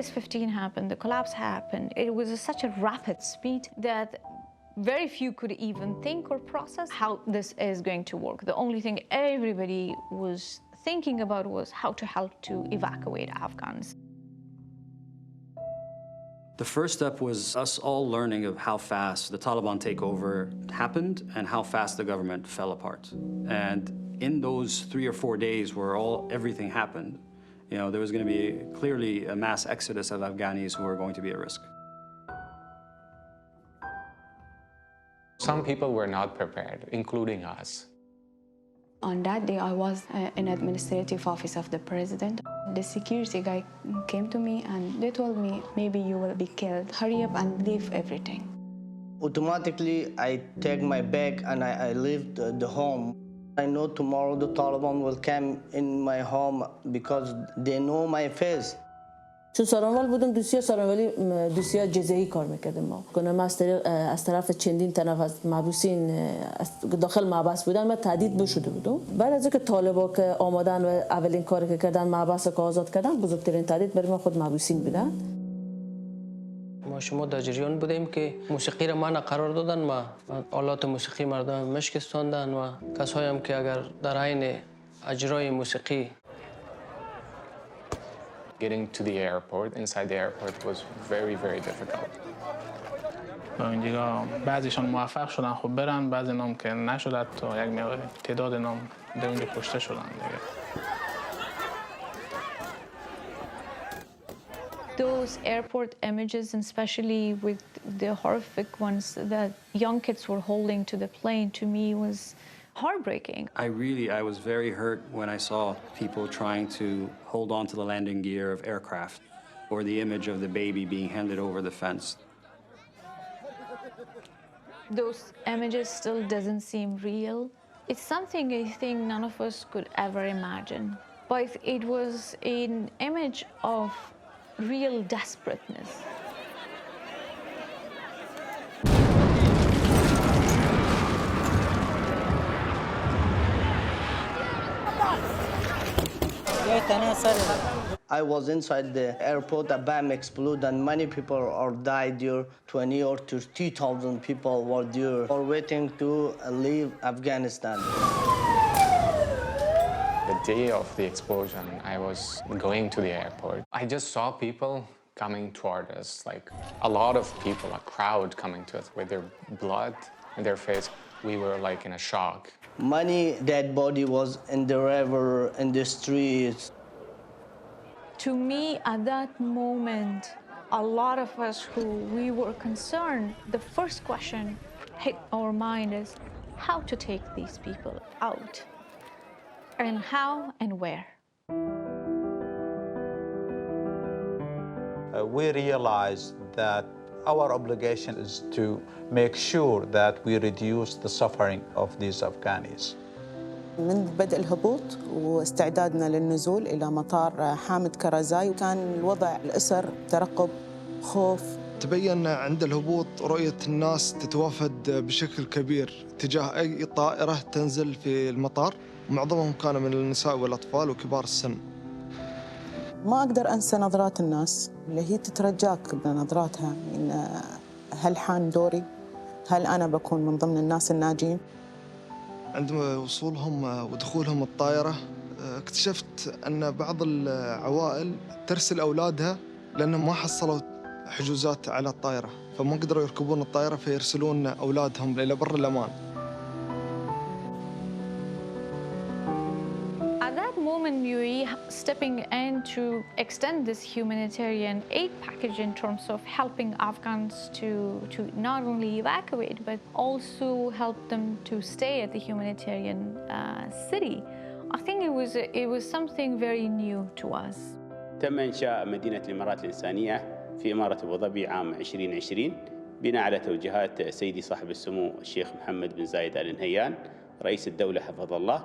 August 15 happened, the collapse happened. It was such a rapid speed that very few could even think or process how this is going to work. The only thing everybody was thinking about was how to help to evacuate Afghans. The first step was us all learning of how fast the Taliban takeover happened and how fast the government fell apart. And in those 3 or 4 days where everything happened, there was going to be clearly a mass exodus of Afghanis who were going to be at risk. Some people were not prepared, including us. On that day, I was in administrative office of the president. The security guy came to me and they told me, maybe you will be killed. Hurry up and leave everything. Automatically, I take my bag and I leave the home. I know tomorrow the Taliban will come in my home because they know my face. چون سارانوال بودم دوسیه سارانوالی دوسیه جزایی کار میکردم ما کنم از طرف چندین طرف از محبوسین داخل محبس بودن من تهدید بشده بودم بعد از اینکه طالبا که آمدن و اولین کاری که کردن محبس که آزاد کردن بزرگترین تهدید برای ما خود محبوسین بودن ما شما در جریان بودیم که موسیقی را من قرار دادن ما آلات موسیقی مردم مشکستاندن و کسایی هم که اگر در عین اجرای موسیقی Getting to the airport, inside the airport, was very, very difficult. دیگه بعضیشان موفق شدن خب برن بعضی نام که نشد تا یک مقدار تعداد نام در اونجا کشته شدن دیگه. Those airport images, and especially with the horrific ones that young kids were holding to the plane, to me was heartbreaking. I was very hurt when I saw people trying to hold on to the landing gear of aircraft or the image of the baby being handed over the fence. Those images still doesn't seem real. It's something I think none of us could ever imagine. But it was an image of real desperateness. I was inside the airport, a bomb exploded and many people are died there. 20 or 30,000 people were there or waiting to leave Afghanistan. The day of the explosion, I was going to the airport. I just saw people coming toward us, like a lot of people, a crowd coming to us with their blood in their face. We were like in a shock. Many dead body was in the river, in the streets. To me, at that moment, a lot of us who we were concerned, the first question hit our mind is how to take these people out, and how and where. We realized that our obligation is to make sure that we reduce the suffering of these Afghanis. من بدء الهبوط واستعدادنا للنزول إلى مطار حامد كرزاي وكان الوضع الأسر ترقب خوف. تبين عند الهبوط رؤية الناس تتوافد بشكل كبير تجاه أي طائرة تنزل في المطار معظمهم كانوا من النساء والأطفال وكبار السن. ما أقدر أنسى نظرات الناس اللي هي تترجاك بنظراتها إن هل حان دوري؟ هل أنا بكون من ضمن الناس الناجين؟ عندما وصولهم ودخولهم الطائرة اكتشفت أن بعض العوائل ترسل أولادها لأنهم ما حصلوا حجوزات على الطائرة فما قدروا يركبون الطائرة فيرسلون أولادهم إلى بر الأمان. At that moment, UAE stepping in to extend this humanitarian aid package in terms of helping Afghans to not only evacuate, but also help them to stay at the humanitarian city. I think it was something very new to us. تم إنشاء مدينة الإمارات الإنسانية في إمارة أبو ظبي عام 2020 بناء على توجيهات سيدي صاحب السمو الشيخ محمد بن زايد آل نهيان رئيس الدولة حفظه الله.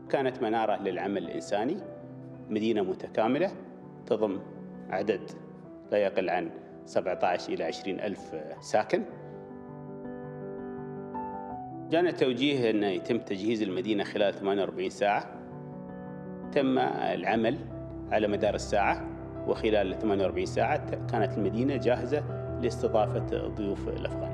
كانت منارة للعمل الإنساني، مدينة متكاملة تضم عدد لا يقل عن 17 إلى 20 ألف ساكن. جاءنا توجيه أن يتم تجهيز المدينة خلال 48 ساعة. تم العمل على مدار الساعة وخلال 48 ساعة كانت المدينة جاهزة لاستضافة ضيوف الأفغان.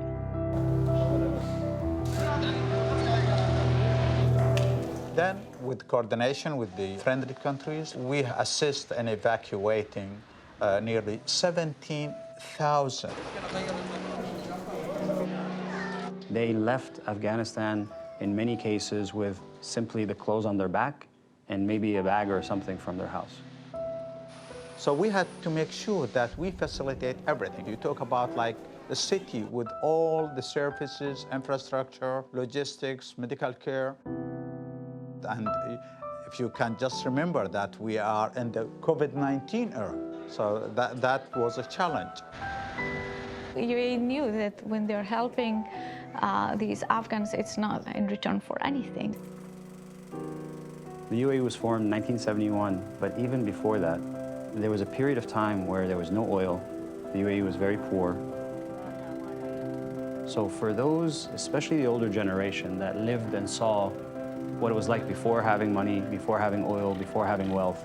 Then, with coordination with the friendly countries, we assist in evacuating nearly 17,000. They left Afghanistan in many cases with simply the clothes on their back and maybe a bag or something from their house. So we had to make sure that we facilitate everything. You talk about like a city with all the services, infrastructure, logistics, medical care. And if you can just remember that we are in the COVID-19 era, so that was a challenge. You knew that when they're helping these Afghans, it's not in return for anything. The UAE was formed in 1971, but even before that, there was a period of time where there was no oil. The UAE was very poor. So for those, especially the older generation that lived and saw what it was like before having money, before having oil, before having wealth,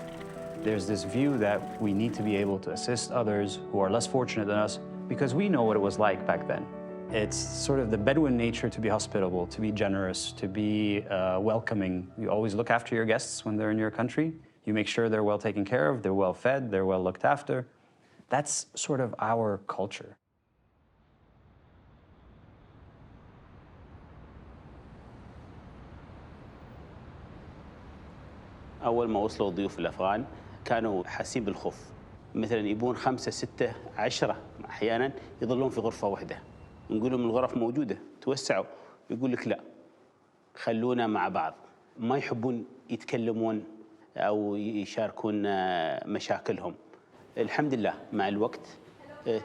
there's this view that we need to be able to assist others who are less fortunate than us because we know what it was like back then. It's sort of the Bedouin nature to be hospitable, to be generous, to be welcoming. You always look after your guests when they're in your country. You make sure they're well taken care of, they're well fed, they're well looked after. That's sort of our culture. أول ما وصلوا ضيوف الأفغان كانوا حاسين بالخوف، مثلا يبون 5 6 10 أحيانا يظلون في غرفة واحدة، نقول لهم الغرف موجودة توسعوا، يقول لك لا خلونا مع بعض، ما يحبون يتكلمون أو يشاركون مشاكلهم. الحمد لله مع الوقت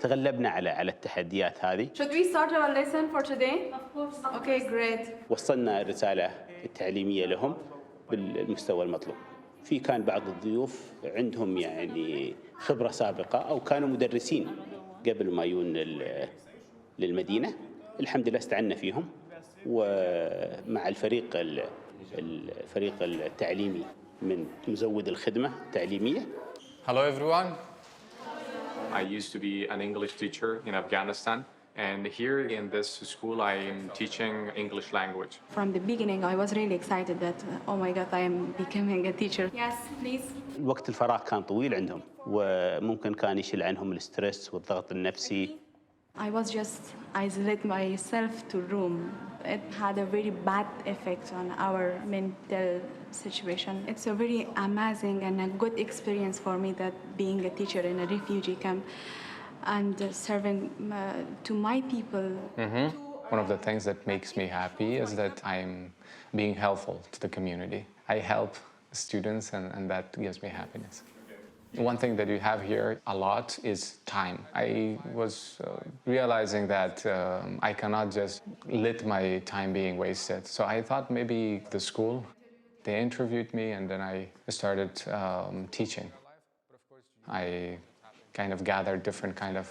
تغلبنا على التحديات هذه. Should we start our lesson for today? Of course. Okay, great. وصلنا الرسالة التعليمية لهم بالمستوى المطلوب. كان بعض الضيوف عندهم يعني خبرة سابقة أو كانوا مدرسين قبل ما يجون للمدينة. الحمد لله استعنا فيهم ومع الفريق التعليمي من مزود الخدمة التعليمية. Hello everyone. I used to be an English teacher in Afghanistan, and here in this school I am teaching English language. From the beginning I was really excited that oh my god I am becoming a teacher. Yes, please. الوقت الفراغ كان طويل عندهم وممكن كان يشيل عنهم الستريس والضغط النفسي. I was just isolate myself to room. It had a very bad effect on our mental situation. It's a very amazing and a good experience for me that being a teacher in a refugee camp and serving to my people. One of the things that makes me happy is that I'm being helpful to the community. I help students and that gives me happiness. One thing that you have here a lot is time. I was realizing that I cannot just let my time being wasted. So I thought maybe the school, they interviewed me and then I started teaching. I kind of gathered different kind of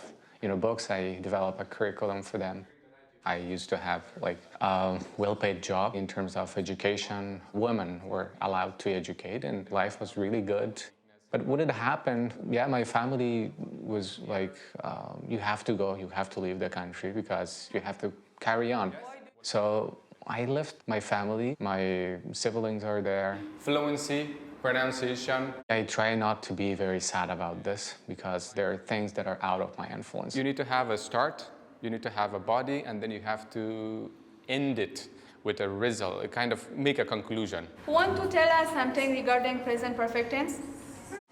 books. I developed a curriculum for them. I used to have like a well-paid job in terms of education. Women were allowed to educate and life was really good. But when it happened, my family was like, you have to go, you have to leave the country because you have to carry on. So I left my family, my siblings are there. Fluency, pronunciation. I try not to be very sad about this because there are things that are out of my influence. You need to have a start, you need to have a body, and then you have to end it with a result, kind of make a conclusion. Want to tell us something regarding present perfect tense?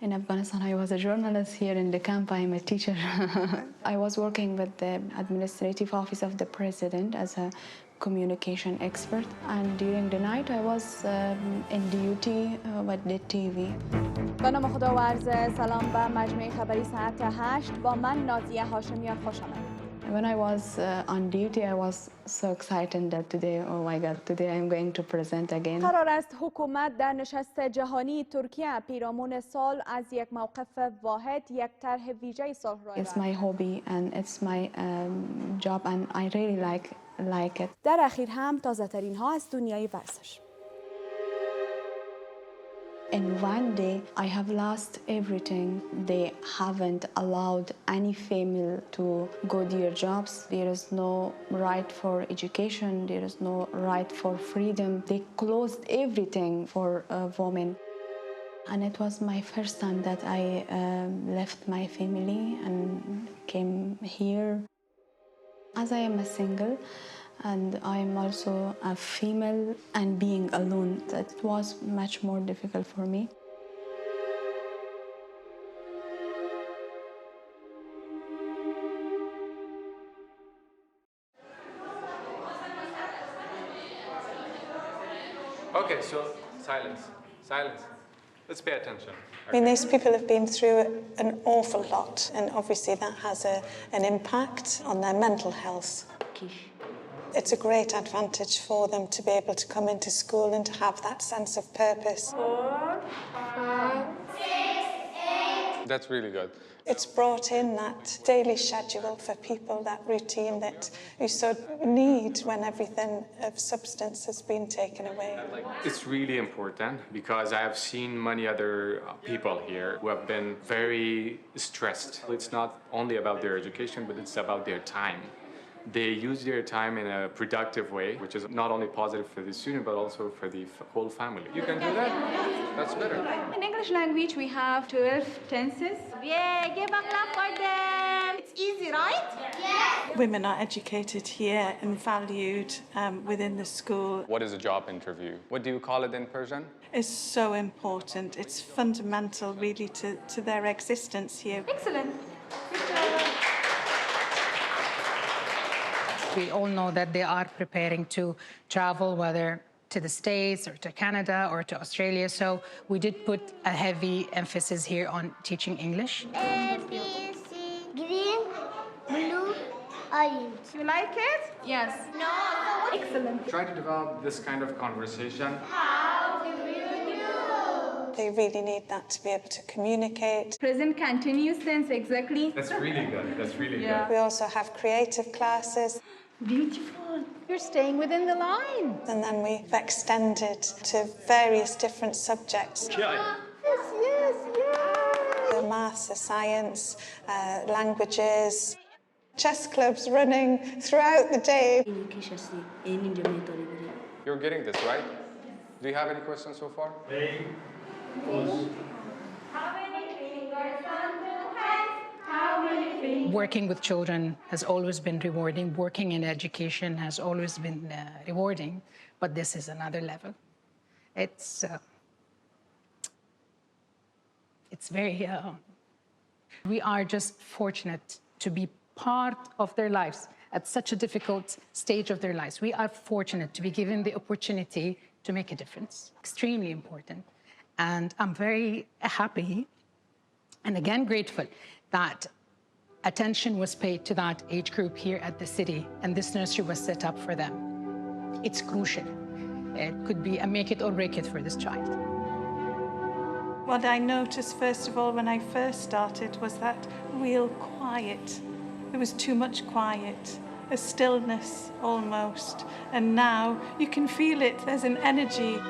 In Afghanistan, I was a journalist. Here in the camp, I am a teacher. I was working with the administrative office of the president as a communication expert. And during the night, I was in duty with the TV. به نام خدا و عرض سلام به مجموعه خبری ساعت 8 با من نازیه هاشمیان خوش آمدید. When I was on duty, I was so excited that today, oh my God, today I'm going to present again. قرار است حکومت در نشست جهانی ترکیه پیرامون سال از یک موقف واحد یک طرح ویژه صلح را It's my hobby and it's my job and I really like it. در اخیر هم تازه ترین ها از دنیای ورزش. In one day, I have lost everything. They haven't allowed any female to go to their jobs. There is no right for education. There is no right for freedom. They closed everything for women. And it was my first time that I left my family and came here. As I am a single, and I am also a female, and being alone, that was much more difficult for me. Okay, so silence. Let's pay attention. I mean, these people have been through an awful lot, and obviously that has an impact on their mental health. It's a great advantage for them to be able to come into school and to have that sense of purpose. 4, 5, 6, 8. That's really good. It's brought in that daily schedule for people, that routine that you so need when everything of substance has been taken away. It's really important because I have seen many other people here who have been very stressed. It's not only about their education, but it's about their time. They use their time in a productive way, which is not only positive for the student, but also for the whole family. You can do that? That's better. In English language, we have 12 tenses. Yeah, give a clap for them. It's easy, right? Yes. Women are educated here and valued within the school. What is a job interview? What do you call it in Persian? It's so important. It's fundamental, really, to their existence here. Excellent. We all know that they are preparing to travel, whether to the States or to Canada or to Australia. So we did put a heavy emphasis here on teaching English. A, B, C, green, blue, orange. You like it? Yes. No. Excellent. Try to develop this kind of conversation. How do you do? They really need that to be able to communicate. Present continuous tense, exactly. That's really good. That's really good. We also have creative classes. Beautiful. You're staying within the line. And then we've extended to various different subjects. Yes. The maths, the science, languages, chess clubs running throughout the day. You're getting this, right? Do you have any questions so far? Working with children has always been rewarding. Working in education has always been rewarding, but this is another level. It's very, we are just fortunate to be part of their lives at such a difficult stage of their lives. We are fortunate to be given the opportunity to make a difference. Extremely important. And I'm very happy and again grateful that attention was paid to that age group here at the city, and this nursery was set up for them. It's crucial. It could be a make it or break it for this child. What I noticed, first of all, when I first started, was that real quiet. There was too much quiet, a stillness almost. And now you can feel it, there's an energy.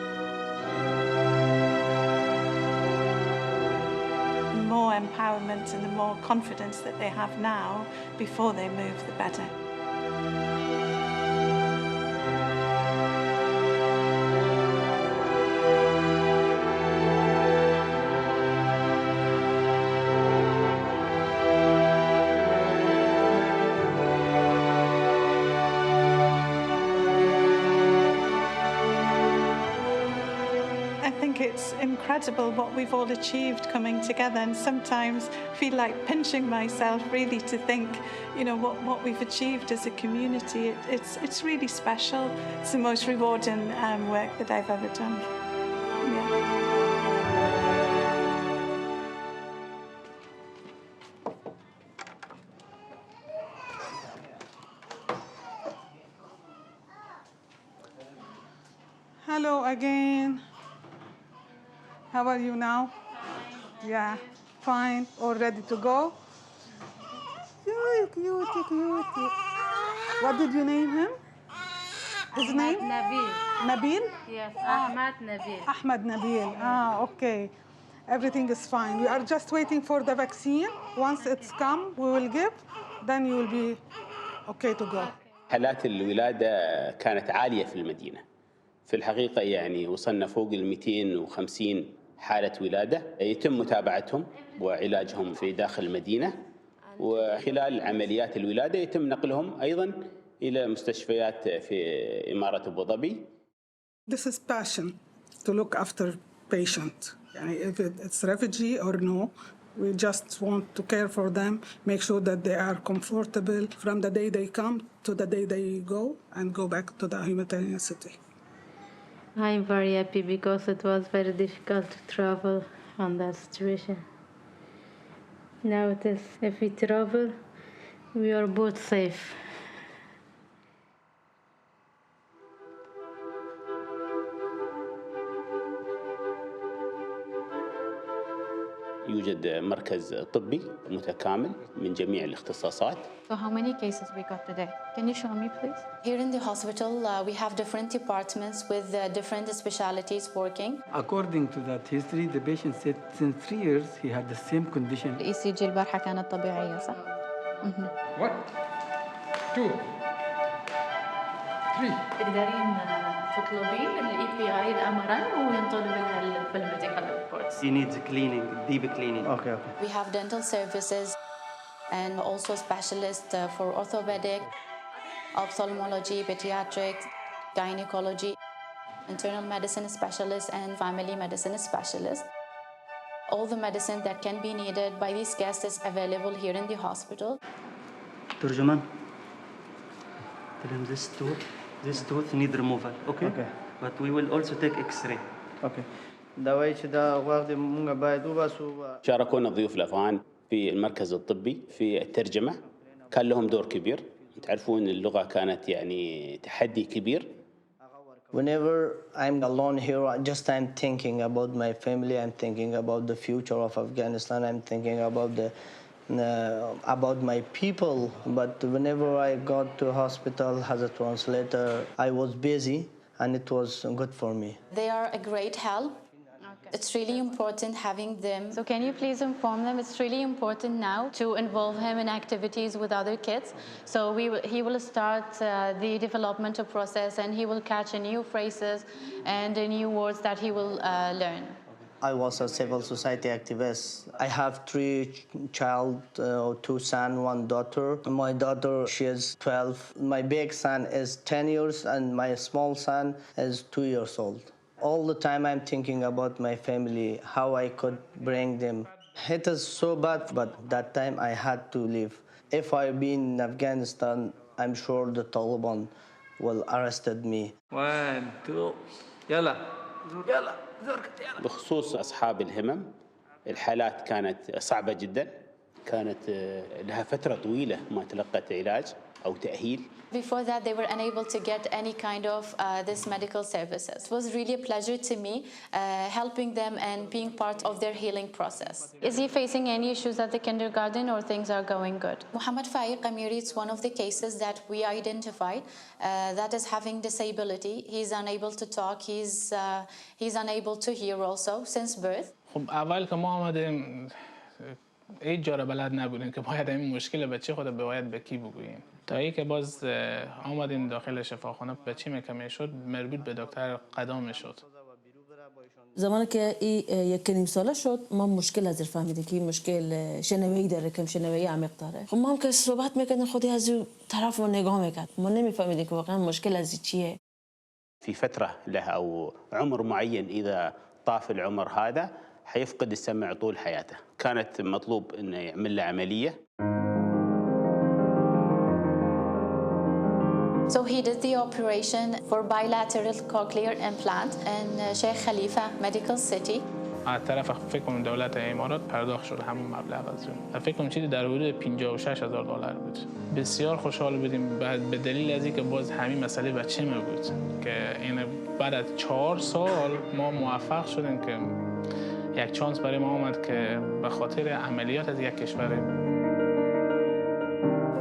The more empowerment and the more confidence that they have now, before they move, the better. It's incredible what we've all achieved coming together, and sometimes feel like pinching myself really to think, you know, what we've achieved as a community. It's really special. It's the most rewarding work that I've ever done. Yeah. Hello again. How are you now? Yeah, fine. All ready to go? Cutie. What did you name him? His name? Nabil. Nabil? Yes, Ahmad Nabil. Ahmad Nabil. Ah, okay. Everything is fine. We are just waiting for the vaccine. Once it's come, we will give. Then you will be okay to go. حالات الولادة كانت عالية في المدينة. في الحقيقة يعني وصلنا فوق 250 حالة ولادة يتم متابعتهم وعلاجهم في داخل المدينة، وخلال عمليات الولادة يتم نقلهم أيضاً إلى مستشفيات في إمارة أبو ظبي. This is passion to look after patient. يعني if it's refugee or no, we just want to care for them, make sure that they are comfortable from the day they come to the day they go and go back to the humanitarian city. I'm very happy because it was very difficult to travel on that situation. Now it is, if we travel, we are both safe. يوجد مركز طبي متكامل من جميع الاختصاصات. So how many cases we got today? Can you show me, please? Here in the hospital, we have different departments with different specialties working. According to that history, the patient said since 3 years he had the same condition. ECG البارحة كانت طبيعية صح؟ 1 2 3 تقدرين تطلبين الEPI الأمرن وينطلب لها في الميديكال ريبورتس. He needs cleaning, deep cleaning. Okay. We have dental services and also specialists for orthopedic, ophthalmology, pediatrics, gynecology, internal medicine specialists and family medicine specialists. All the medicine that can be needed by these guests is available here in the hospital. ترجمان. Tell him this tooth need removal. Okay. But we will also take X-ray. Okay. شاركونا الضيوف الأفغان في المركز الطبي في الترجمة، كان لهم دور كبير. تعرفون اللغة كانت يعني تحدي كبير. Whenever I'm alone here, I'm thinking about my family. I'm thinking about the future of Afghanistan. I'm thinking about my people. But whenever I got to hospital as a translator, I was busy, and it was good for me. They are a great help. It's really important having them. So can you please inform them it's really important now to involve him in activities with other kids. So he will start the developmental process and he will catch new phrases and new words that he will learn. I was a civil society activist. I have 3 children, 2 sons, 1 daughter. My daughter, she is 12. My big son is 10 years and my small son is 2 years old. All the time I'm thinking about my family, how I could bring them. It is so bad, but that time I had to leave. If I'd been in Afghanistan, I'm sure the Taliban will arrested me. 1 2 يلا يلا. بخصوص أصحاب الهمم، الحالات كانت صعبة جدا، كانت لها فترة طويلة ما تلقت علاج أو تأهيل. Before that, they were unable to get any kind of this medical services. It was really a pleasure to me helping them and being part of their healing process. Is he facing any issues at the kindergarten or things are going good? Muhammad Faiq Amiri is one of the cases that we identified that is having disability. He's unable to talk. He's unable to hear also since birth. خب اول که ما آمدیم هیچ جا را بلد نبودیم که باید این مشکل بچه خود باید به کی بگوییم. تا ای که باز آمدیم داخل شفاخانه بچه مکمه شد مربوط به دکتر قدام شد. زمانی که یک نیم ساله شد ما مشکل از فهمیدیم که مشکل شنوایی داره، کم شنوایی عمیق داره. خب ما هم که صحبت میکردیم خودی از اون طرف ما نگاه میکرد، ما نمیفهمیدیم که واقعا مشکل از چیه. في فترة لها أو عمر معين إذا طاف العمر هذا حيفقد السمع طول حياته. كانت مطلوب إنه يعمل له عملية. So he did the operation for bilateral cochlear implant in Sheikh Khalifa Medical City. از طرف فکر کنم دولت امارات پرداخت شد همون مبلغ از اون. فکر کنم چیزی در حدود $56,000 بود. بسیار خوشحال بودیم به دلیل از اینکه باز همین مسئله بچه ما بود که این بعد از 4 سال ما موفق شدیم که یک چانس برای ما آمد که به خاطر عملیات از یک کشور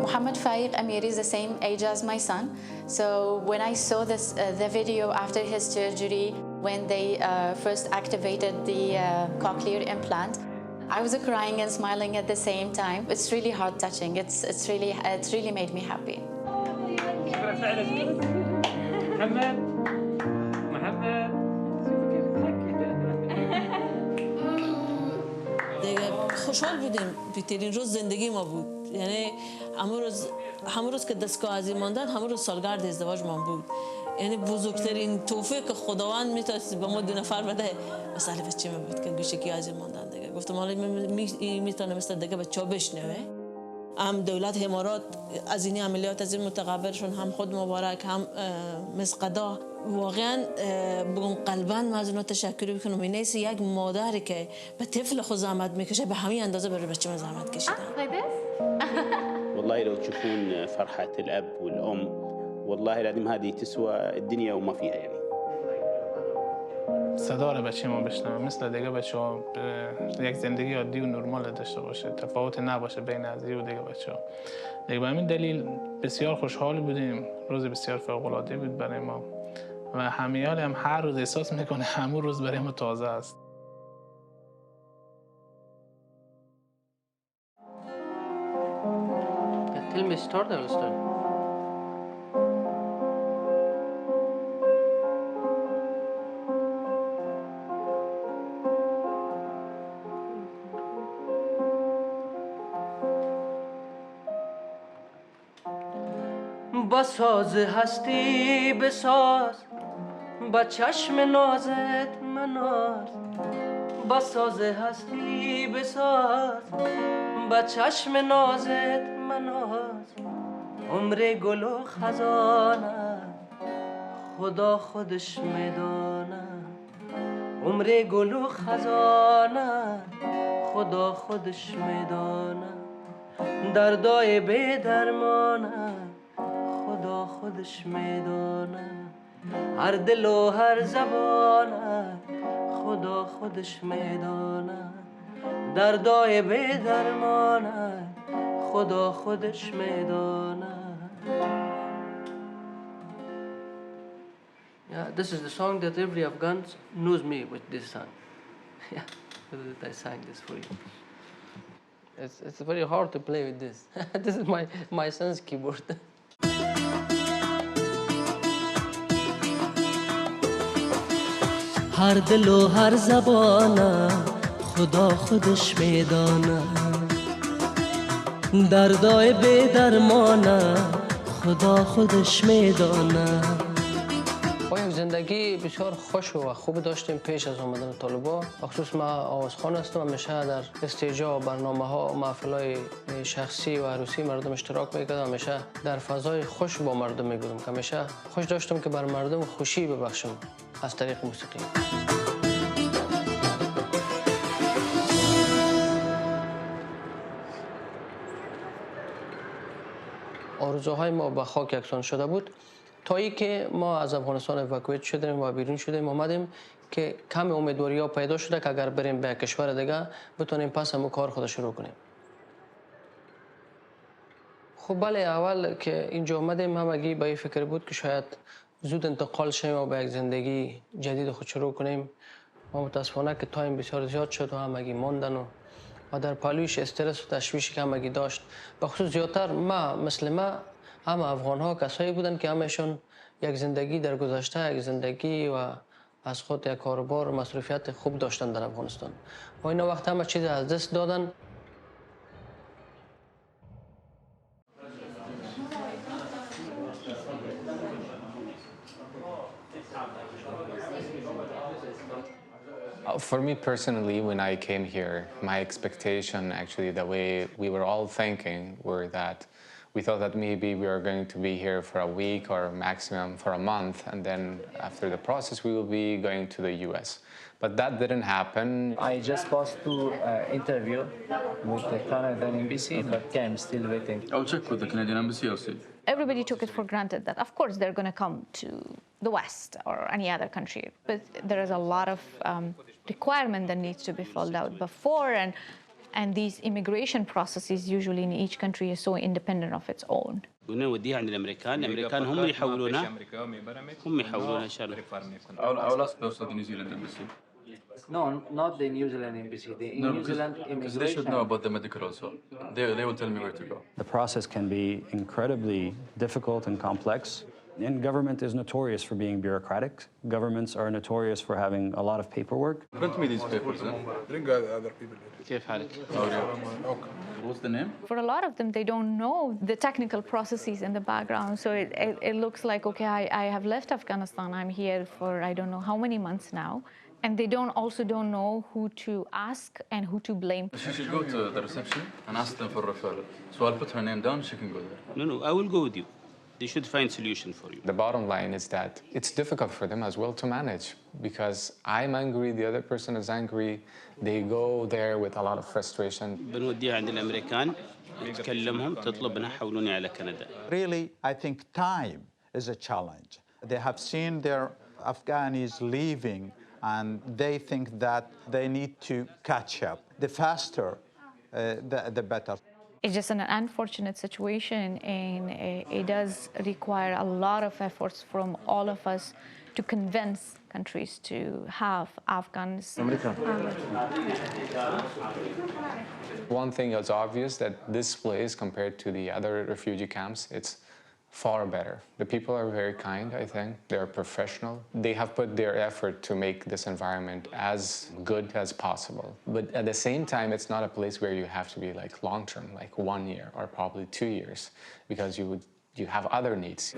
Mohammed Faiq Amiri is the same age as my son. So when I saw this, the video after his surgery, when they first activated the cochlear implant, I was crying and smiling at the same time. It's really heart touching. It's really made me happy. خوشحال بودیم. بهترین روز زندگی ما بود. یعنی همون روز که دستگاه عزیز ماندن، همون روز سالگرد ازدواج ما بود. یعنی بزرگترین توفیق که خداوند میتونست به ما دو نفر بده مسئله بچه ما بود که گوشکی عزیز ماندن دیگه. گفتم حالا میتونه مثل دیگه بچه‌ها بشنوه. هم دولت امارات از این عملیات از این متقبلشون، هم خود مبارک، هم مسقدا، واقعا بگم قلباً ما از اونها تشکر بکنم. این نیست یک مادری که به طفل خود زحمت میکشه به همین اندازه برای بچه من زحمت کشیدن. والله لو تشوفون فرحة الأب والأم والله العظيم هذه تسوى الدنيا وما فيها يعني. صدا رو بچه ما بشنوه مثل دیگه بچه ها یک زندگی عادی و نرمال داشته باشه، تفاوت نباشه بین از و دیگه بچه ها. دیگه به همین دلیل بسیار خوشحال بودیم. روز بسیار فوق‌العاده بود برای ما و همیال هم هر روز احساس میکنه همون روز برای ما تازه است. Tell me start or start? با ساز هستی بساز، با چشم نازت مناز. با ساز هستی بساز، با چشم نازت مناز. عمر گل و خزانه خدا خودش میدانه. عمر گل و خزانه خدا خودش میدانه. دردای بی درمانه خدا خودش میدانه. هر دل و هر زبانه خدا خودش میدانه. دردای بی درمانه خدا خودش میدانه. Yeah, this is the song that every Afghan knows me with this song. Yeah, I sang this for you. It's very hard to play with this. This is my son's keyboard. هر دل و هر زبانه خدا خودش میدانه. دردای بی درمانه خدا خودش میدانه. با یک زندگی بسیار خوش و خوب داشتیم پیش از آمدن طالبان. بخصوص ما آوازخوان هستم، همیشه در استیجا و برنامه‌ها و محفل‌های شخصی و عروسی مردم اشتراک می‌کردم. همیشه در فضای خوش با مردم می‌بودم که همیشه خوش داشتم که بر مردم خوشی ببخشم از طریق موسیقی. آرزوهای ما به خاک یکسان شده بود تا ای که ما از افغانستان اواکویت شدیم و بیرون شدیم آمدیم که کم امیدواری ها پیدا شده که اگر بریم به کشور دیگه بتونیم پس همون کار خود شروع کنیم. خب بله، اول که اینجا آمدیم همگی به این فکر بود که شاید زود انتقال شیم و به یک زندگی جدید خود شروع کنیم. ما متاسفانه که تایم بسیار زیاد شد و همگی ماندن و در پالویش استرس و تشویشی که همگی داشت. بخصوص زیادتر مثل ما همه افغان ها کسایی بودن که همشون یک زندگی در گذشته، یک زندگی و از خود یک کاروبار و مصروفیت خوب داشتن در افغانستان و این وقت همه چیز از دست دادن. For me personally, when I came here, my expectation, actually the way we were all thinking, were that we thought that maybe we are going to be here for a week or maximum for a month, and then after the process we will be going to the US. But that didn't happen. I just passed to interview with the Canadian embassy, but I'm still waiting. I'll check with the Canadian embassy, I'll see. Everybody took it for granted that, of course, they're going to come to the West or any other country, but there is a lot of requirement that needs to be filled out before, and And these immigration processes usually in each country are so independent of its own. قلنا نوديها عند الامريكان، الامريكان هم يحولونها ان شاء الله. I'll ask those of the New Zealand embassy. No, not the New Zealand embassy. The New Zealand because they should know about the medical also. They will tell me where to go. The process can be incredibly difficult and complex. And government is notorious for being bureaucratic. Governments are notorious for having a lot of paperwork. Print me these papers, huh? Bring other people. كيف حالك؟ Okay. What's the name? For a lot of them, they don't know the technical processes in the background. So it looks like, okay, I have left Afghanistan. I'm here for I don't know how many months now. And they don't know who to ask and who to blame. She should go to the reception and ask them for referral. So I'll put her name down, she can go there. No, I will go with you. They should find solution for you. The bottom line is that it's difficult for them as well to manage because I'm angry, the other person is angry. They go there with a lot of frustration. بنوديها عند الامريكان تكلمهم تطلب انها حولوني على كندا. Really, I think time is a challenge. They have seen their Afghanis leaving and they think that they need to catch up. The faster, the better. It's just an unfortunate situation, and it does require a lot of efforts from all of us to convince countries to have Afghans. One thing is obvious that this place, compared to the other refugee camps, it's far better. The people are very kind, I think. They're professional. They have put their effort to make this environment as good as possible. But at the same time, it's not a place where you have to be like long-term, like 1 year or probably 2 years, because you have other needs.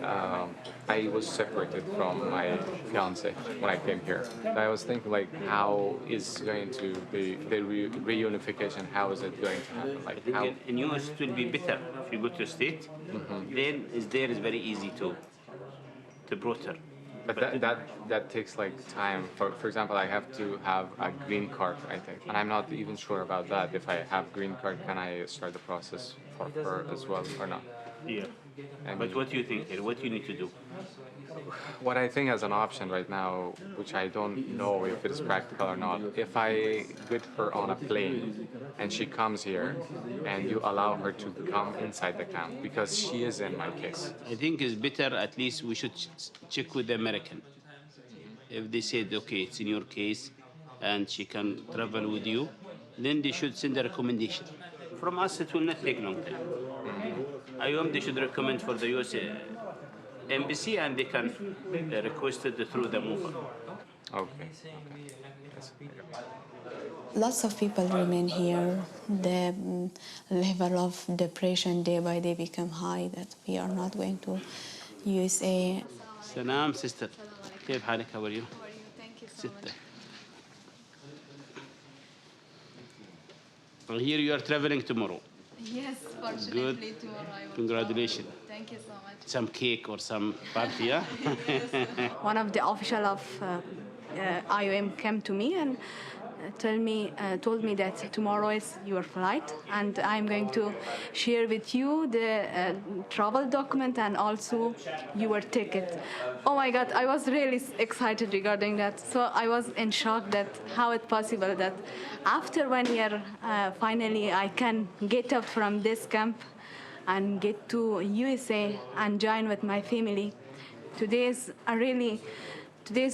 I was separated from my fiance when I came here. I was thinking, like, how is going to be the reunification? How is it going to happen? Like, how? In US it will be better if you go to the state. Then there is very easy to brought her. But that takes like time. For example, I have to have a green card, I think, and I'm not even sure about that. If I have green card, can I start the process for her as well or not? Yeah. But what do you think here? What do you need to do? What I think as an option right now, which I don't know if it's practical or not, if I get her on a plane and she comes here and you allow her to come inside the camp, because she is in my case. I think it's better, at least we should check with the American. If they said, okay, it's in your case and she can travel with you, then they should send a recommendation. From us, it will not take long time. I hope they should recommend for the US embassy and they can request it through the mover. Okay. Lots of people remain here. The level of depression day by day become high, that we are not going to USA. Salam, sister. كيف حالك? How are you? Thank you so much. Well, here you are traveling tomorrow. Yes, fortunately Good. tomorrow I will. Congratulations. Thank you so much. Some cake or some party, yeah? One of the official of IOM came to me and told me that tomorrow is your flight and I'm going to share with you the travel document and also your ticket. Oh my God, I was really excited regarding that. So I was in shock that how it's possible that after 1 year, finally I can get up from this camp and get to USA and join with my family. Today is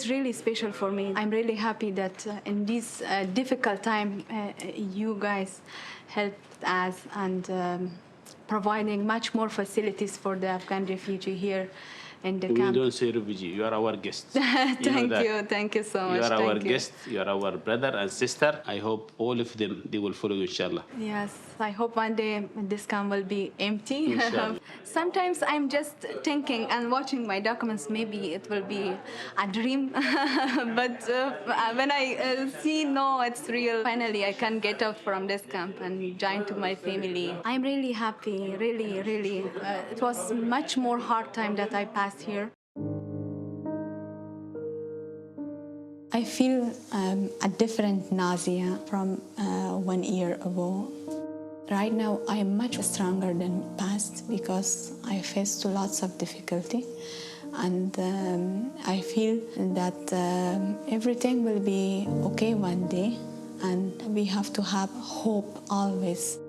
really special for me. I'm really happy that in this difficult time, you guys helped us and providing much more facilities for the Afghan refugee here in the camp. We don't say refugee. You are our guest. Thank you so much. You are our guest. You are our brother and sister. I hope all of them, they will follow you, inshallah. Yes, I hope one day this camp will be empty. Sometimes I'm just thinking and watching my documents, maybe it will be a dream. But when I see, no, it's real. Finally, I can get out from this camp and join to my family. I'm really happy, really. It was much more hard time that I passed here. I feel a different Nazia from 1 year ago. Right now, I am much stronger than past because I faced lots of difficulty, and I feel that everything will be okay one day, and we have to have hope always.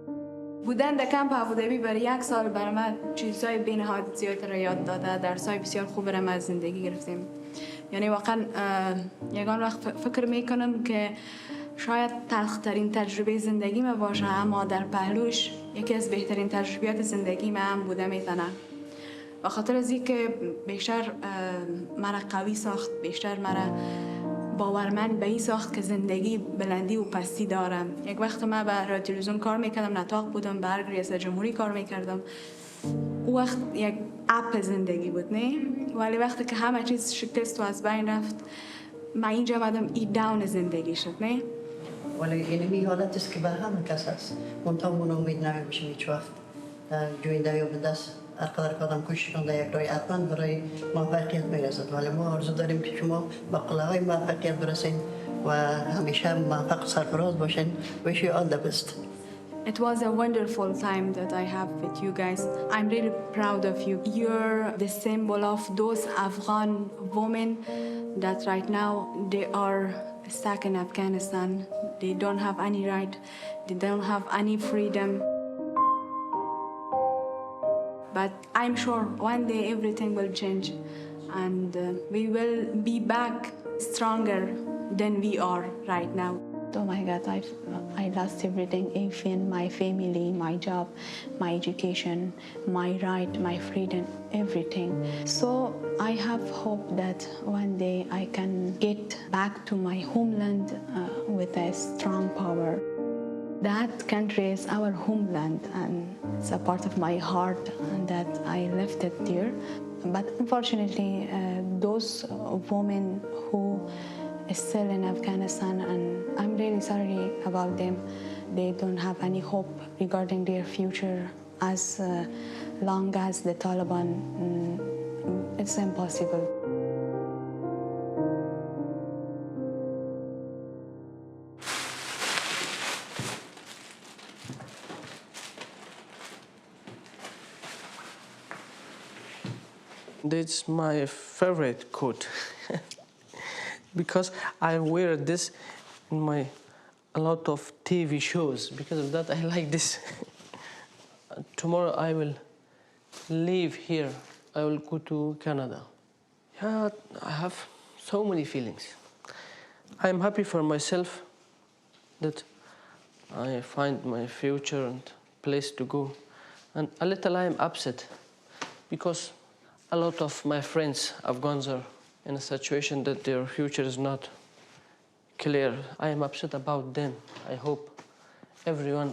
بودن در کمپ ابوظبی برای 1 سال برای من چیزهای بی‌نهایت زیاد را یاد داده، درس‌های بسیار خوب را از زندگی گرفتیم. یعنی واقعا یگان وقت فکر میکنم که شاید تلخ‌ترین تجربه زندگی ما باشه، اما در پهلوش یکی از بهترین تجربیات زندگی من هم بوده میتونه. به خاطر از اینکه بیشتر مرا قوی ساخت، بیشتر مرا باورمند به این ساخت که زندگی بلندی و پستی دارم. یک وقت من به رادیو تلویزیون کار میکردم، نطاق بودم، برگ ریاست جمهوری کار میکردم. او وقت یک اپ زندگی بود، نه؟ ولی وقتی که همه چیز شکست و از بین رفت، من اینجا آمدم ای داون زندگی شد، نه؟ ولی اینمی حالت است که به همه کس هست. منطقه من امید نمیشم هیچ وقت جوینده‌ای و به دست هر قدر که آدم کوشش کنه یک راه حتما برای موفقیت میرسد. ولی ما آرزو داریم که شما با قله‌های موفقیت برسین و همیشه موفق و سرفراز باشین. Wish you all the best. It was a wonderful time that I have with you guys. I'm really proud of you. You're the symbol of those Afghan women that right now they are stuck in Afghanistan. They don't have any right. They don't have any freedom. But I'm sure one day everything will change and we will be back stronger than we are right now. Oh my God, I lost everything, even my family, my job, my education, my right, my freedom, everything. So I have hope that one day I can get back to my homeland with a strong power. That country is our homeland and it's a part of my heart that I left it there. But unfortunately, those women who are still in Afghanistan, and I'm really sorry about them, they don't have any hope regarding their future as long as the Taliban, it's impossible. This is my favorite coat because I wear this in a lot of TV shows. Because of that, I like this. Tomorrow I will leave here. I will go to Canada. Yeah, I have so many feelings. I'm happy for myself that I find my future and place to go. And a little I am upset because a lot of my friends, Afghans, are in a situation that their future is not clear. I am upset about them. I hope everyone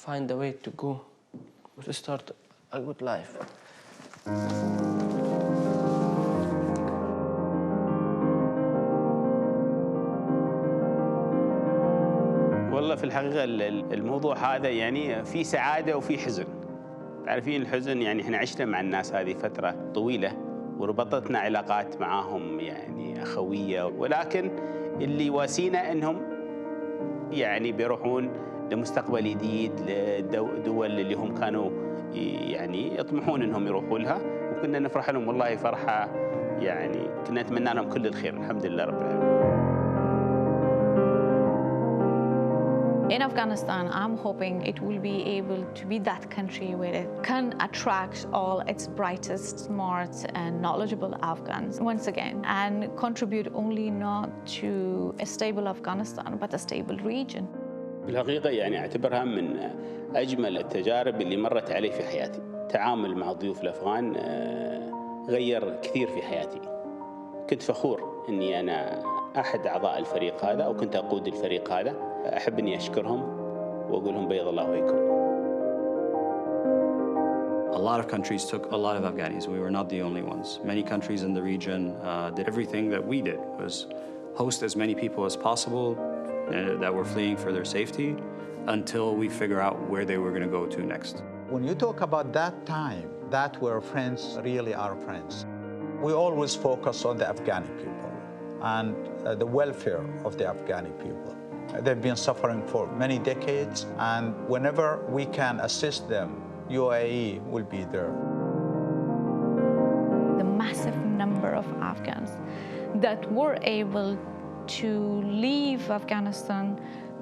find a way to go to start a good life. والله في الحقيقة الموضوع هذا يعني في سعادة وفي حزن. تعرفين الحزن يعني احنا عشنا مع الناس هذه فترة طويلة وربطتنا علاقات معاهم يعني أخوية، ولكن اللي يواسينا انهم يعني بيروحون لمستقبل جديد لدول اللي هم كانوا يعني يطمحون انهم يروحوا لها، وكنا نفرح لهم والله فرحة يعني كنا نتمنى لهم كل الخير. الحمد لله رب العالمين. In Afghanistan, I'm hoping it will be able to be that country where it can attract all its brightest, smart, and knowledgeable Afghans once again and contribute only not to a stable Afghanistan but a stable region. بالحقيقة يعني أعتبرها من أجمل التجارب اللي مرت علي في حياتي. التعامل مع الضيوف الأفغان غير كثير في حياتي. كنت فخور أني أنا أحد أعضاء الفريق هذا أو كنت أقود الفريق هذا. أحب أني أشكرهم وأقول لهم بيض الله وجهكم. A lot of countries took a lot of Afghanis. We were not the only ones. Many countries in the region did everything that we did, was host as many people as possible that were fleeing for their safety until we figure out where they were going to go to next. When you talk about that time, that where friends really are friends, we always focus on the Afghani people and the welfare of the Afghani people. They've been suffering for many decades, and whenever we can assist them, UAE will be there. The massive number of Afghans that were able to leave Afghanistan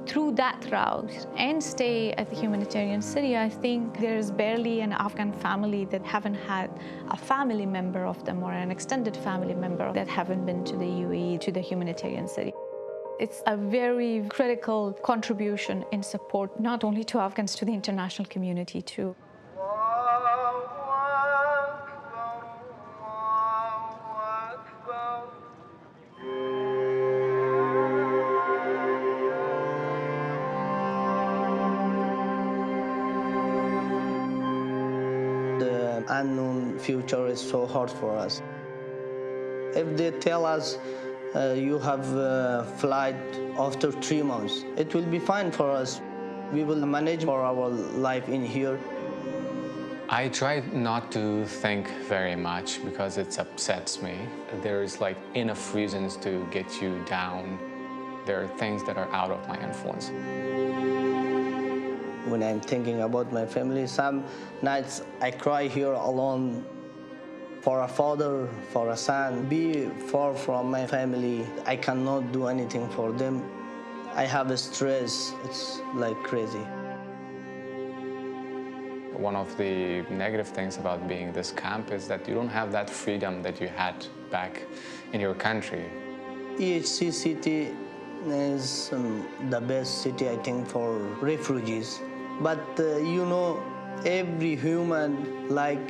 through that route and stay at the humanitarian city, I think there's barely an Afghan family that haven't had a family member of them or an extended family member that haven't been to the UAE, to the humanitarian city. It's a very critical contribution in support, not only to Afghans, to the international community too. The unknown future is so hard for us. If they tell us you have a flight after 3 months, it will be fine for us. We will manage for our life in here. I try not to think very much because it upsets me. There is like enough reasons to get you down. There are things that are out of my influence. When I'm thinking about my family, some nights I cry here alone. For a father, for a son, be far from my family. I cannot do anything for them. I have a stress, it's like crazy. One of the negative things about being in this camp is that you don't have that freedom that you had back in your country. EHC city is the best city, I think, for refugees. But you know, every human like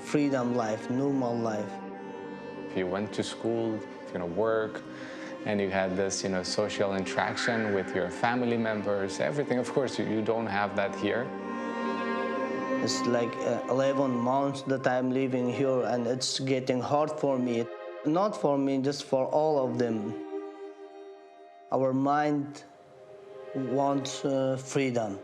freedom life, normal life. If you went to school, work, and you had this, social interaction with your family members, everything, of course, you don't have that here. It's like 11 months that I'm living here, and it's getting hard for me. Not for me, just for all of them. Our mind wants freedom.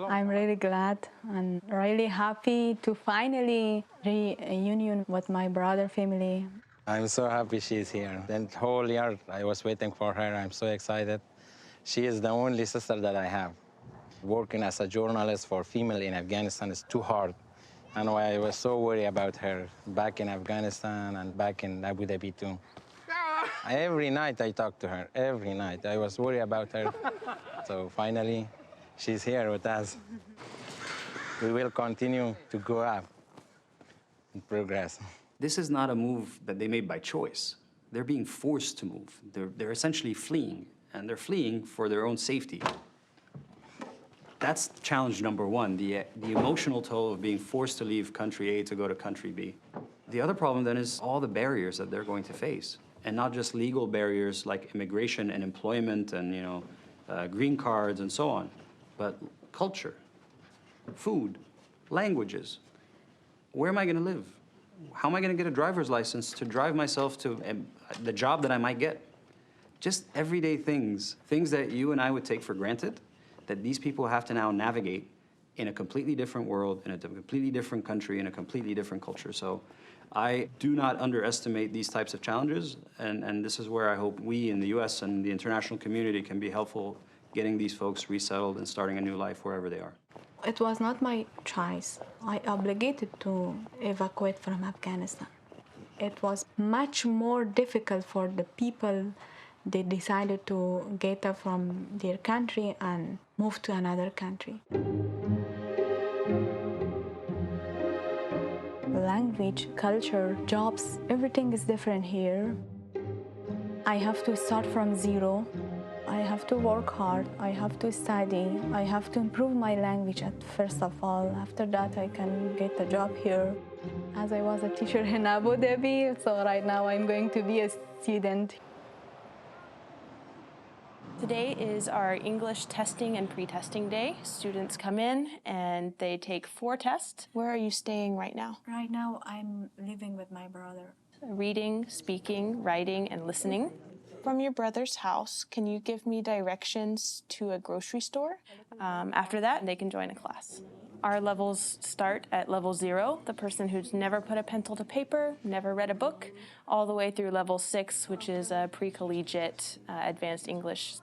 I'm really glad and really happy to finally reunion with my brother family. I'm so happy she's here. The whole year I was waiting for her. I'm so excited. She is the only sister that I have. Working as a journalist for female in Afghanistan is too hard. And I was so worried about her back in Afghanistan and back in Abu Dhabi too. Every night I talk to her, every night. I was worried about her. So finally, she's here with us. We will continue to grow up and progress. This is not a move that they made by choice. They're being forced to move. They're essentially fleeing, and they're fleeing for their own safety. That's challenge number one, the emotional toll of being forced to leave country A to go to country B. The other problem then is all the barriers that they're going to face, and not just legal barriers like immigration and employment and, green cards and so on, but culture, food, languages. Where am I going to live? How am I going to get a driver's license to drive myself to the job that I might get? Just everyday things that you and I would take for granted, that these people have to now navigate in a completely different world, in a completely different country, in a completely different culture. So I do not underestimate these types of challenges, and this is where I hope we in the US and the international community can be helpful getting these folks resettled and starting a new life wherever they are. It was not my choice. I obligated to evacuate from Afghanistan. It was much more difficult for the people. They decided to get up from their country and move to another country. Language, culture, jobs, everything is different here. I have to start from zero. I have to work hard. I have to study. I have to improve my language first of all. After that, I can get a job here. As I was a teacher in Abu Dhabi, so right now I'm going to be a student. Today is our English testing and pre-testing day. Students come in and they take 4 tests. Where are you staying right now? Right now, I'm living with my brother. Reading, speaking, writing, and listening. From your brother's house, can you give me directions to a grocery store? After that, they can join a class. Our levels start at level 0, the person who's never put a pencil to paper, never read a book, all the way through level 6, which is a pre-collegiate advanced English.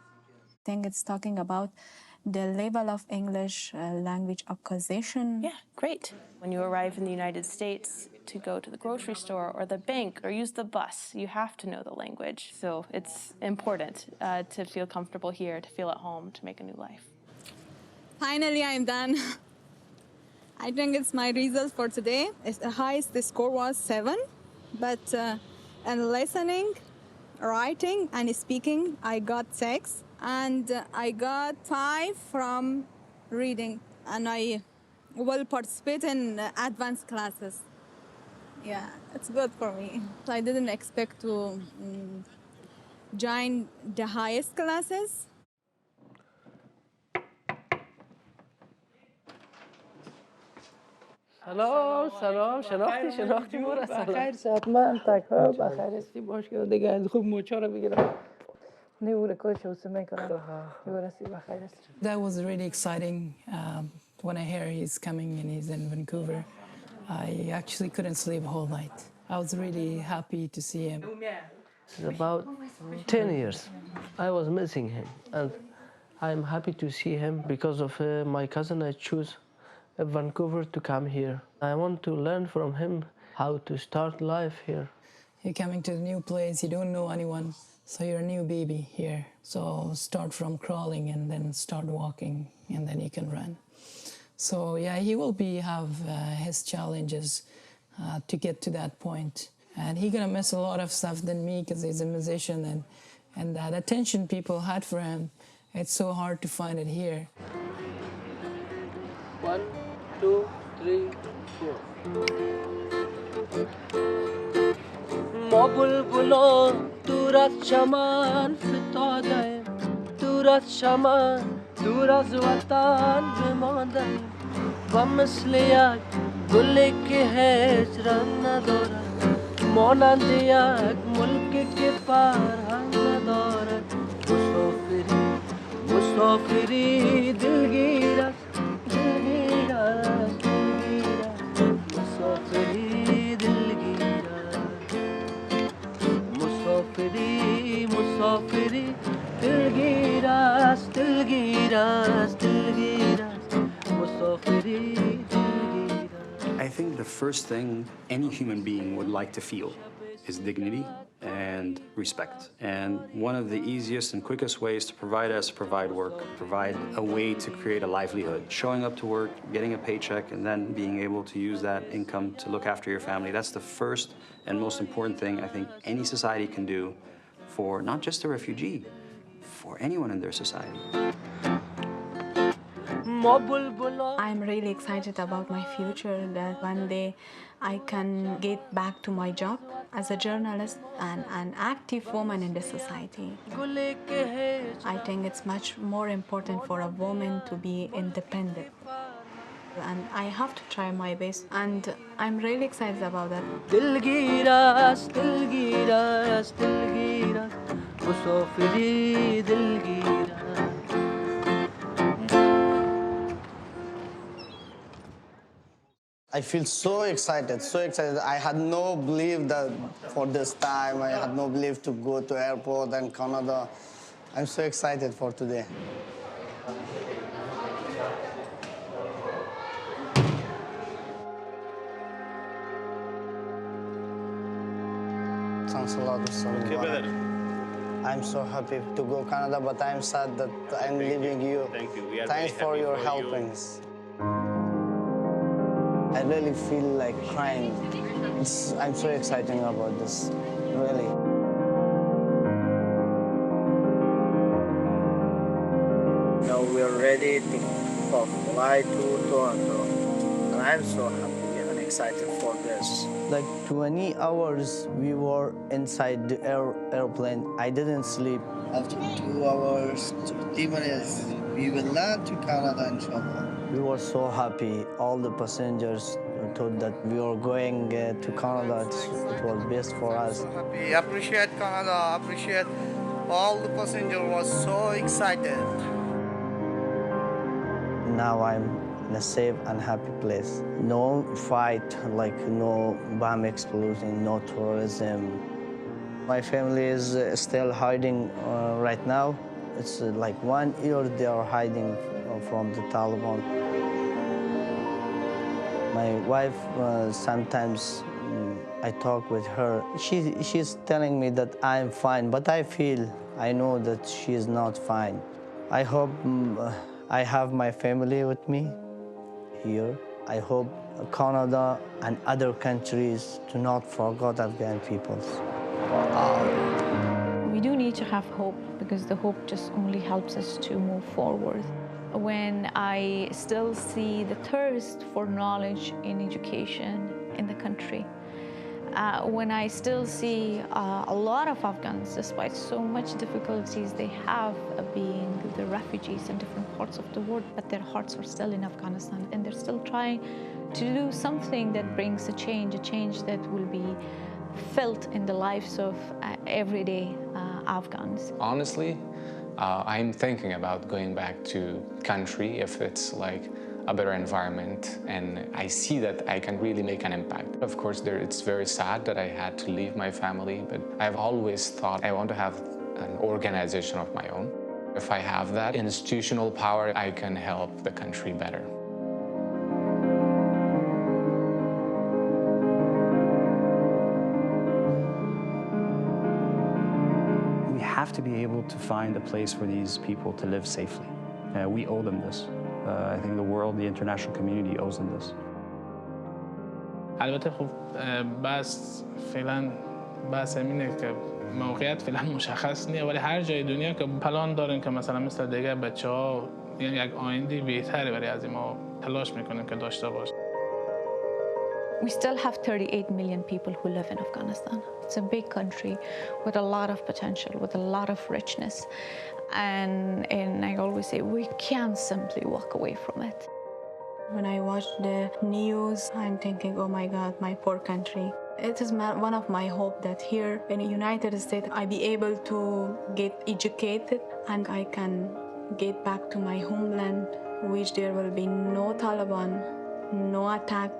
I think it's talking about the level of English language acquisition. Yeah, great. When you arrive in the United States to go to the grocery store or the bank or use the bus, you have to know the language. So it's important to feel comfortable here, to feel at home, to make a new life. Finally, I'm done. I think it's my results for today. The highest score was 7, but in listening, writing, and speaking, I got 6. And I got 5 from reading, and I will participate in advanced classes. Yeah, it's good for me. I didn't expect to join the highest classes. سلام شناختی برو بخیر ساعتمند تکا بخیر استی باش که دیگه از خوب موچا رو بگیرم نیوره کوچ وسمه کنم یورسی بخیر است. That was really exciting. When I hear he's coming and he's in Vancouver, I actually couldn't sleep a whole night. I was really happy to see him. It's about 10 years I was missing him, and I'm happy to see him because of my cousin. I choose Vancouver to come here. I want to learn from him how to start life here. You're coming to a new place, you don't know anyone, so you're a new baby here. So start from crawling and then start walking, and then you can run. So yeah, he will have his challenges to get to that point. And he's gonna miss a lot of stuff than me because he's a musician, and that attention people had for him, it's so hard to find it here. 1, 2, 3, 4. ما بلبلان دور از چمن فتادیم، دور از چمن دور از وطن بماندیم و مثل یک گلی که هجران ندارد، مانند یک ملکی که فرهنگ ندارد. مسافری دلگیر است، دلگیر است، دلگیر است. مسافری دلگیر است، مسافری دلگیر است، دلگیر است، دلگیر است. مسافری دلگیر است. I think the first thing any human being would like to feel is dignity and respect. And one of the easiest and quickest ways to provide us, provide work, provide a way to create a livelihood. Showing up to work, getting a paycheck, and then being able to use that income to look after your family. That's the first and most important thing I think any society can do for not just a refugee, for anyone in their society. I'm really excited about my future, that one day I can get back to my job as a journalist and an active woman in the society. I think it's much more important for a woman to be independent. And I have to try my best, and I'm really excited about that. I feel so excited, so excited. I had no belief that for this time, I had no belief to go to airport and Canada. I'm so excited for today. Thanks a lot, I'm so happy to go Canada, but I'm sad that I'm leaving you. Thank you. We are Thanks very for happy your for helpings. I really feel like crying. I'm so excited about this, really. Now we're ready to fly to Toronto, and I'm so happy and excited for this. Like 20 hours we were inside the airplane. I didn't sleep. After 2 hours, 30 minutes, we will land to Canada, inshallah. We were so happy. All the passengers thought that we were going to Canada. It was best for us. So happy. Appreciate Canada. Appreciate all the passengers. Was so excited. Now I'm in a safe and happy place. No fight, like no bomb explosion, no terrorism. My family is still hiding right now It's like 1 year they are hiding from the Taliban. My wife, sometimes I talk with her. She's telling me that I'm fine, but I know that she is not fine. I hope I have my family with me here. I hope Canada and other countries do not forget Afghan peoples. We do need to have hope, because the hope just only helps us to move forward. When I still see the thirst for knowledge in education in the country, when I still see a lot of Afghans, despite so much difficulties they have being the refugees in different parts of the world, but their hearts are still in Afghanistan, and they're still trying to do something that brings a change that will be felt in the lives of everyday Afghans. Honestly, I'm thinking about going back to country if it's like a better environment, and I see that I can really make an impact. Of course, it's very sad that I had to leave my family, but I've always thought I want to have an organization of my own. If I have that institutional power, I can help the country better. We have to be able to find a place for these people to live safely. We owe them this. I think the world, the international community owes them this. البته خب بس فعلا بس اینه که موقعیت فعلا مشخص نیست، ولی هر جای دنیا که پلان دارن که مثلا مثل دیگه بچه‌ها یعنی یک آینده بهتری برای از ما تلاش میکنیم که داشته باشه. We still have 38 million people who live in Afghanistan. It's a big country with a lot of potential, with a lot of richness. And I always say we can't simply walk away from it. When I watch the news, I'm thinking, oh my God, my poor country. It is one of my hope that here in the United States, I be able to get educated and I can get back to my homeland, which there will be no Taliban, no attack,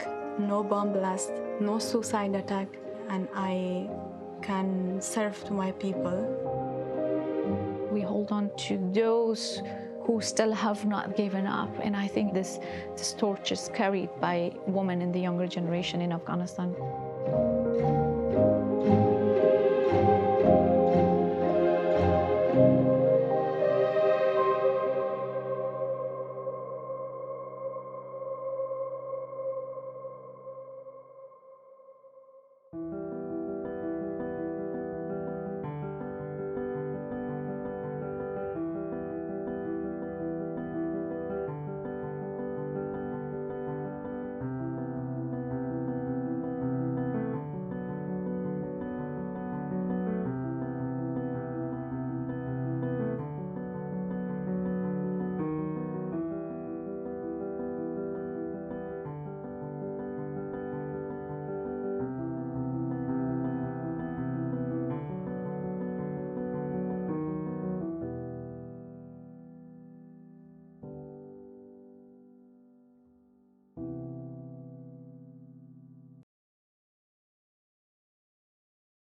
no bomb blast, no suicide attack, and I can serve to my people. We hold on to those who still have not given up, and I think this torch is carried by women in the younger generation in Afghanistan.